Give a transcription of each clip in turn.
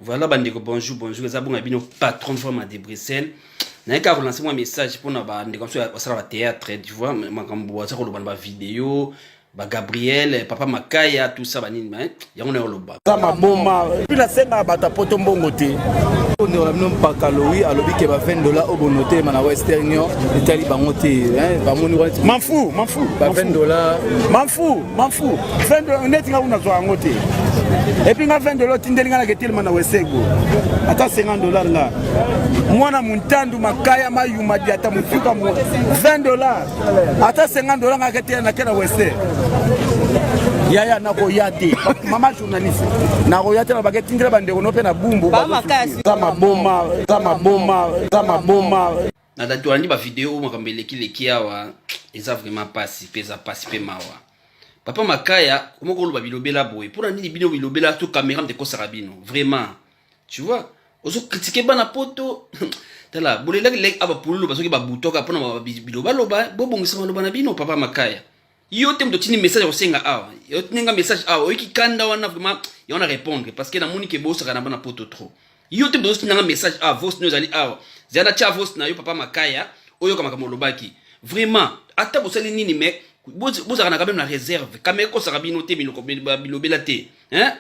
Voilà, bandeko, bonjour, bonjour. Les abonnés, bien patron de forme de Bruxelles. N'a qu'à relancer mon message pour nous, bandeko, sur le théâtre, tu vois, ma cambo, ça, on va vidéo, bah Gabriel, papa Makaya, tout ça, banine, mais y a on est au loba. Ça m'a bomba. Puis la scène à bata poto mbongote. On est au nom pas calorie, à l'objet qui va $20 au bonoté, mana Western Union, l'Italie bangoté, hein, bamoni wati. M'en fous. $20. M'en fous. $20, net nga una zo angote. Et puis nga $20 tindelinga na ketil mana Westego. Ata $50 là. Mwana muntandu makaya mayuma diata mufika mo $20. Ata $50 nga ketil na kena Westego. Yaya nako yate mama journaliste nako yate na baguette ndela bande ko nope na bumbu kama bomba Na datu andi ba vidéo makambele kileki awa eza vraiment pasi pe mawa. Papa Makaya comment ko lo bilobela boy pour nini bino bilobela to caméra de ko sarabino vraiment tu vois ozo critiquer bana poto tala bolela lek aba pulu basoki ba butoka pona biloba loba bo bongisa maloba na bino Papa Makaya. Yo tem tini message au senga awa. Yo tinga message awa. Oiki kanda wana vraiment y on a répondre parce que na moni ke bossa kana bana poto trop. Yo tem tinga message awa vos nous ali awa. Zana cha vos na yo Papa Makaya oyo kama molobaki. Vraiment ata bosali nini mec boza kana quand même la réserve. Kameko sarabino te biloko bilobela te. Hein?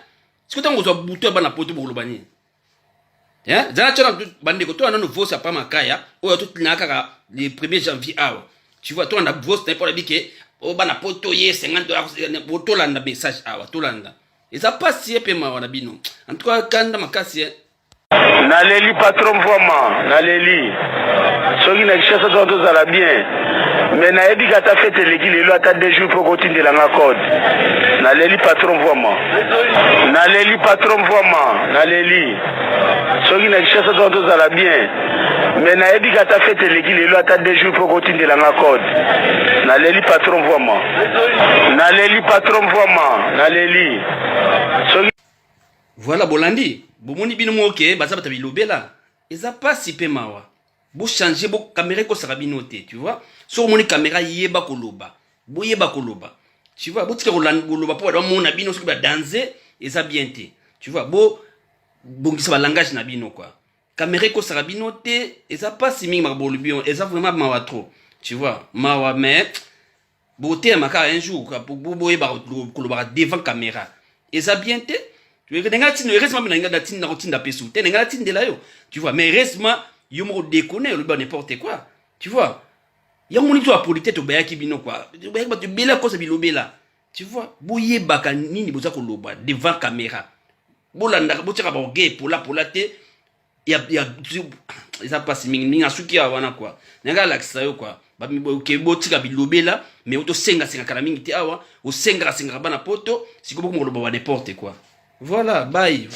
Est-ce que tango zo buto bana poto bolobani? Hein? Zana cha bande ko to na no vos Papa Makaya oyo to tinga kaka le 1er janvier awa. Tu vois toi on a vos pour la bique o bana poto ye $50 poto landa message awa to landa eza pasi pe ma wana bino en tout cas kanda makasi Naleli patron vraiment naleli soki na kishasa to za la bien mais na ebi kata fete leki lelo ata 2 jours pour kotindela nga code naleli patron vraiment naleli soki na kishasa to za la bien mais na ebi kata fete leki lelo ata 2 jours pour kotindela nga code naleli patron vraiment naleli soki voilà bolandi bomoni bino moke baza bata bilobela eza pasi pe mawa bo changer bo caméra ko sarabino te tu vois so moni caméra yeba koloba bo yeba koloba tu vois bo tika koloba po ba mona bino so ba danser eza bien te tu vois bo bongisa ba langage na bino quoi caméra ko sarabino te eza pasi mingi makabolo eza vraiment mawa trop tu vois mawa mais beauté maka un jour pour boye ba koloba devant caméra eza bien te tu vois nga tino heureusement na nga datina ko tinda pesu te nga tindela yo tu vois mais heureusement yo mo déconner le ba n'importe quoi tu vois ya moni to apolité to bayaki bino quoi bayaki ba to bela ko sa bilobela tu vois boye baka nini boza ko loba devant caméra bolanda bo tshaka ba gay pola te ya eza pas mingi asuki wana quoi nga lakisa yo quoi ba mi boke botika bilobela mais auto senga kala mingi te awa o senga bana poto siko boko mo loba n'importe quoi. Voilà, bye.